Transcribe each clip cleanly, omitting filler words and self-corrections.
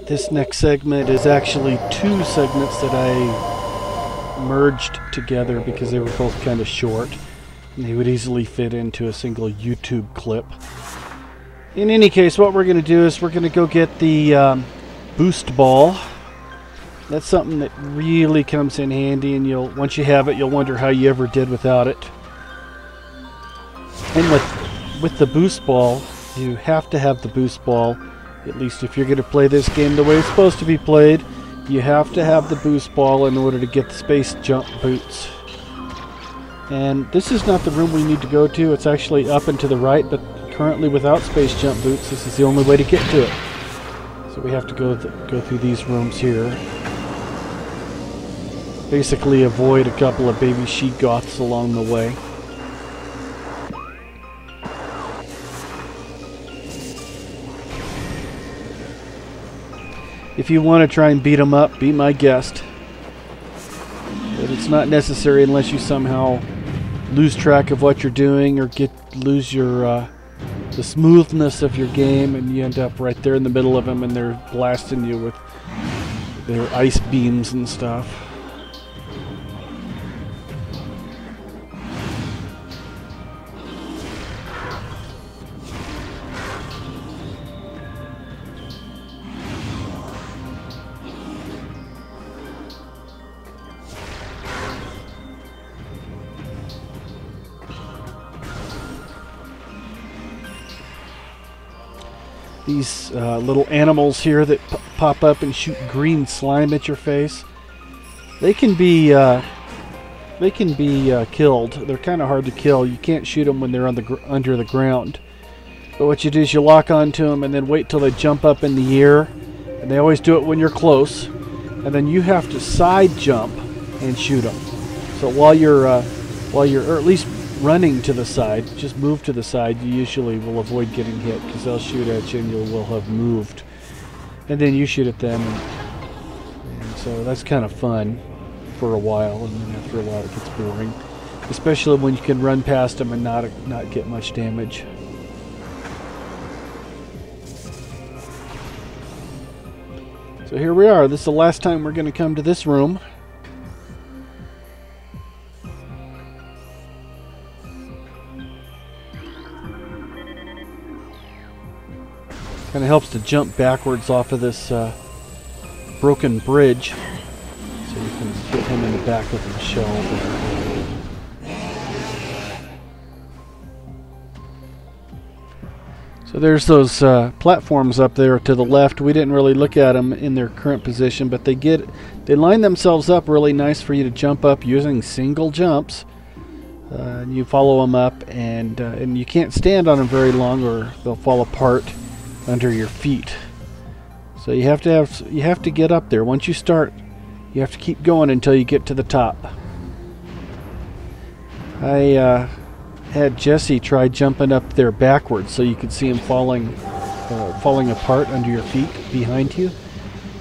This next segment is actually two segments that I merged together because they were both kind of short. And they would easily fit into a single YouTube clip. In any case, what we're going to do is we're going to go get the boost ball. That's something that really comes in handy, and once you have it, you'll wonder how you ever did without it. And with the boost ball, you have to have the boost ball. At least if you're going to play this game the way it's supposed to be played, you have to have the boost ball in order to get the space jump boots. And this is not the room we need to go to. It's actually up and to the right, but currently without space jump boots, this is the only way to get to it. So we have to go through these rooms here. Basically avoid a couple of baby she-goths along the way. If you want to try and beat them up, be my guest. But it's not necessary unless you somehow lose track of what you're doing or lose your the smoothness of your game, and you end up right there in the middle of them, and they're blasting you with their ice beams and stuff. These little animals here that pop up and shoot green slime at your face, they can be killed. They're kind of hard to kill. You can't shoot them when they're under the ground. But what you do is you lock onto them and then wait till they jump up in the air. And they always do it when you're close. And then you have to side jump and shoot them. So while you're or at least running to the side, just move to the side, you usually will avoid getting hit because they'll shoot at you and you will have moved. And then you shoot at them, and so that's kind of fun for a while, and then after a while it gets boring. Especially when you can run past them and not get much damage. So here we are. This is the last time we're going to come to this room. Kind of helps to jump backwards off of this broken bridge, so you can hit him in the back with a shell there. So there's those platforms up there to the left. We didn't really look at them in their current position, but they line themselves up really nice for you to jump up using single jumps. And you follow them up, and you can't stand on them very long, or they'll fall apart under your feet. So you have to get up there. Once you start, you have to keep going until you get to the top. I had Jesse try jumping up there backwards so you could see him falling apart under your feet behind you,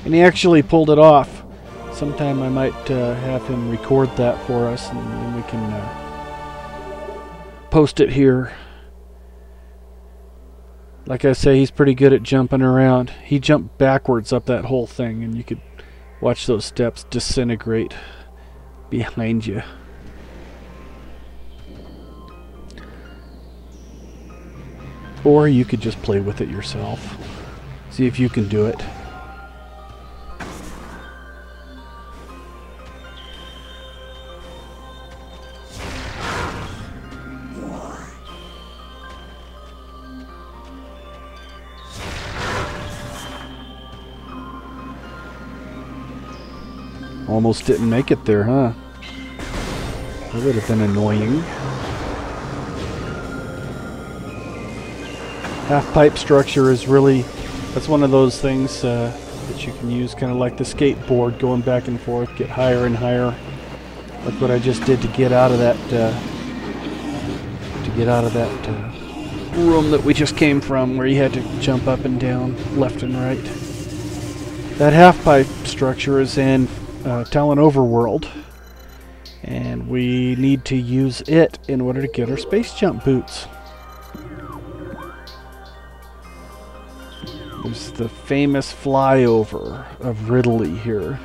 and he actually pulled it off. Sometime I might have him record that for us, and then we can post it here. Like I say, he's pretty good at jumping around. He jumped backwards up that whole thing, and you could watch those steps disintegrate behind you. Or you could just play with it yourself. See if you can do it. Almost didn't make it there, huh? That would have been annoying. Half-pipe structure is really, that's one of those things that you can use kind of like the skateboard, going back and forth, get higher and higher. Like what I just did to get out of that room that we just came from, where you had to jump up and down, left and right. That half-pipe structure is in Talon Overworld, and we need to use it in order to get our space jump boots. There's the famous flyover of Ridley here.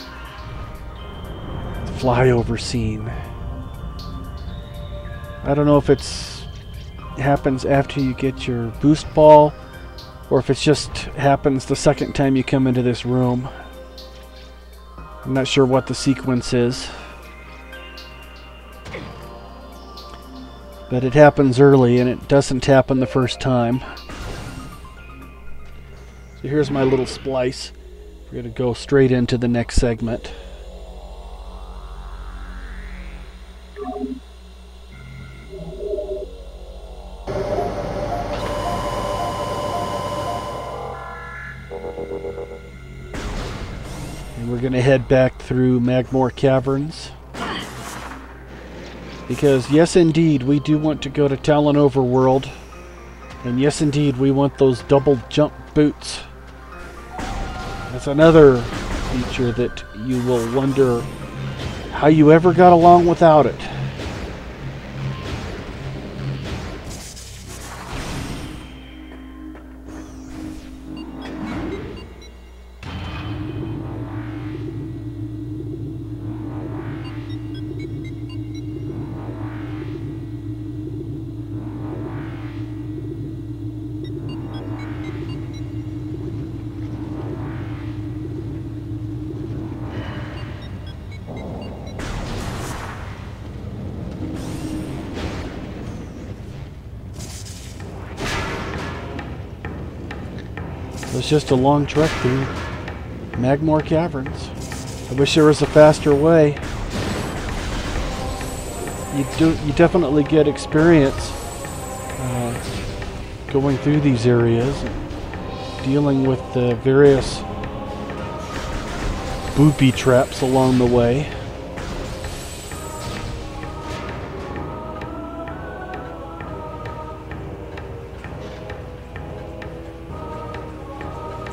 The flyover scene. I don't know if it happens after you get your boost ball, or if it just happens the second time you come into this room. I'm not sure what the sequence is. But it happens early, and it doesn't happen the first time. So here's my little splice. We're going to go straight into the next segment. And we're going to head back through Magmore Caverns. Because yes indeed, we do want to go to Talon Overworld. And yes indeed, we want those double jump boots. That's another feature that you will wonder how you ever got along without it. It's just a long trek through Magmore Caverns. I wish there was a faster way. You definitely get experience going through these areas, dealing with the various booby traps along the way.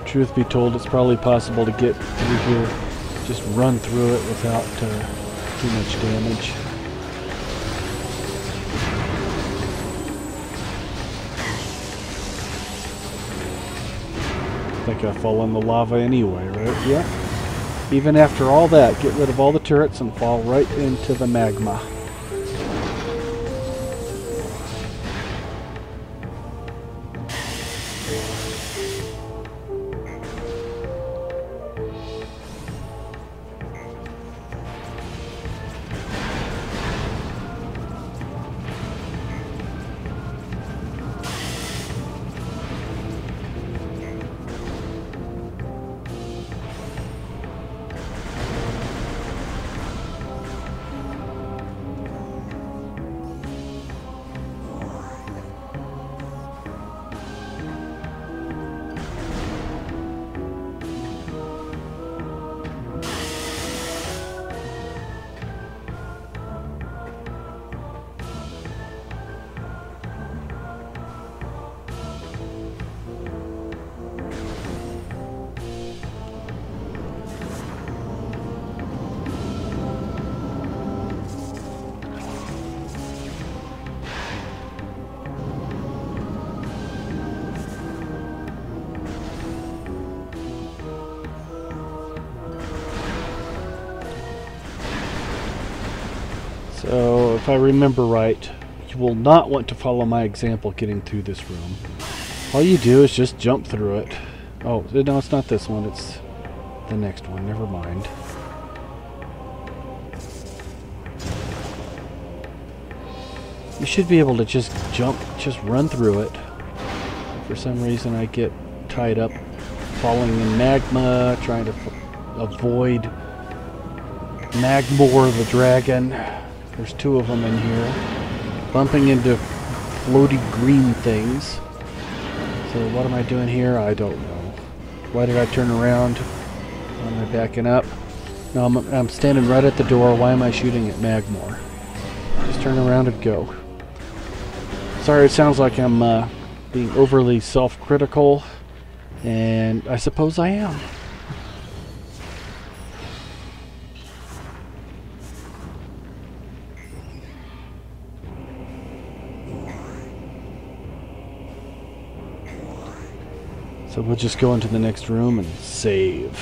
Truth be told, it's probably possible to get through here, just run through it without too much damage. I think I fall in the lava anyway, right? Yeah. Even after all that, get rid of all the turrets and fall right into the magma. So, if I remember right, you will not want to follow my example getting through this room. All you do is just jump through it. Oh, no, it's not this one, it's the next one, never mind. You should be able to just jump, just run through it. For some reason I get tied up falling in magma, trying to avoid Magmore the dragon. There's two of them in here. Bumping into floaty green things. So what am I doing here? I don't know. Why did I turn around? Why am I backing up? No, I'm standing right at the door. Why am I shooting at Magmore? Just turn around and go. Sorry, it sounds like I'm being overly self-critical, and I suppose I am. So we'll just go into the next room and save.